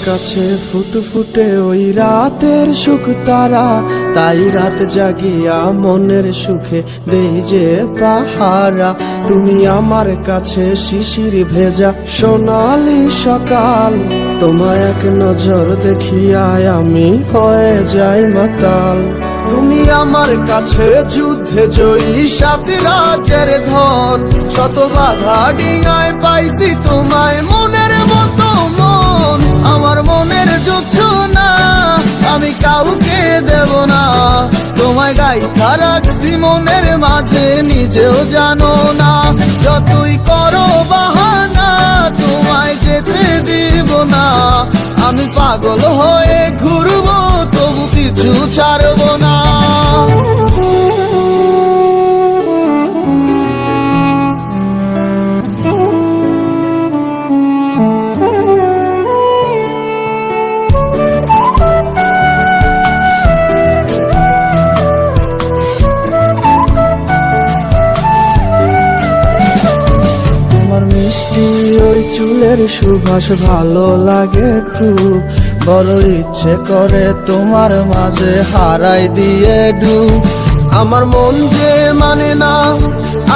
কাছে ফুটফুটে ওই রাতের সুখ তারা, তাই রাত জাগিয়া মনের সুখে দেই যে পাহারা। তুমি আমার কাছে শিশির ভেজা সোনালি সকাল, তোমায় এক নজর দেখিয়ায় আমি হয়ে যাই মাতাল। তুমি আমার কাছে যুদ্ধে জয়ী সাত রাজের ধন, শত বাধা ডিঙায় পাইছি তোমায় মনের মতো মন। আমার মনের যুদ্ধ না আমি কাউকে দেব না, তোমায় গাইথা রাখছি মনের মাঝে নিজেও জানো না। যতই করো বাহানা তোমায় যেতে দিব না, আমি পাগল হয়ে ঘুরবো তবু কিছু ছাড়বো না। মিষ্টি ওই চুলের সুবাস ভালো লাগে খুব, বড় ইচ্ছে করে তোমার মাঝে হারাই দিয়ে ডুব। আমার মন যে মানে না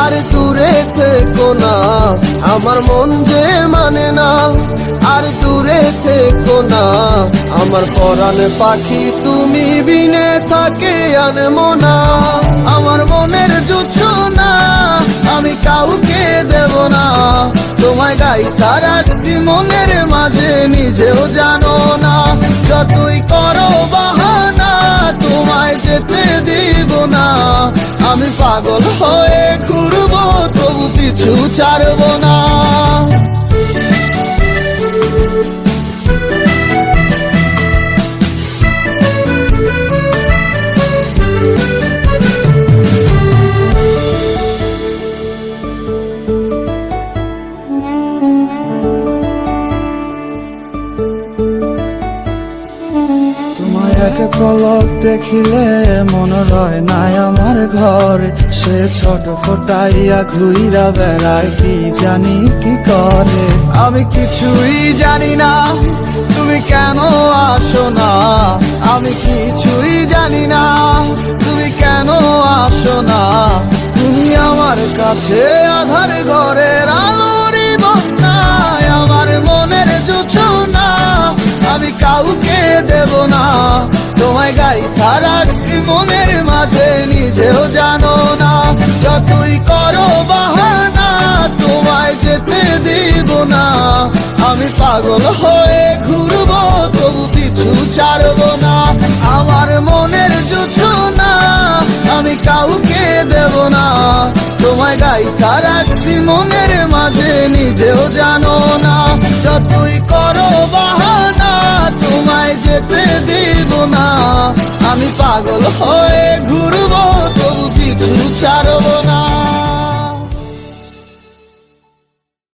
আর দূরে থেকো না, আমার মন যে মানে না আর দূরে থেকো না। আমার পরাণ পাখি তুমি বিনে থাকে আনমো না, আমার মনের যুদ্ধ না আমি কাউকে দেব না। তোমায় গাইথা রাখছি মনের মাঝে নিজেও জানো না, যতই করো বাহানা তোমায় যেতে দিব না। আমি পাগল হয়ে ঘুরবো তবু কিছু ছাড়বো না। এক পলক দেখিলে মন রয় নাই আমার ঘরে, সে ছোট ফোটাইয়া ঘুইরা বেড়ায় কি জানি কি করে। আমি কিছুই জানি না তুমি কেন আসো না, আমি কিছুই জানি না তুমি কেন আসো না। তুমি আমার কাছে আধার ঘরের আলোরই বন্যায়, আমার মনের জোছনা আমি কাউকে দেব না। তোমায় গাইথা রাখছি মনের মাঝে নিজেও জানো না, যতই করো বাহানা তোমায় যেতে দিব না। আমি পাগল হয়ে ঘুরবো তবু কিছু ছাড়বো না। আমার মনের যুদ্ধ না আমি কাউকে দেব না, তোমায় গাইথা রাখছি মনের মাঝে নিজেও জানো না। যতই করো বাহানা তোমায় যেতে দিব না, আমি পাগল হয়ে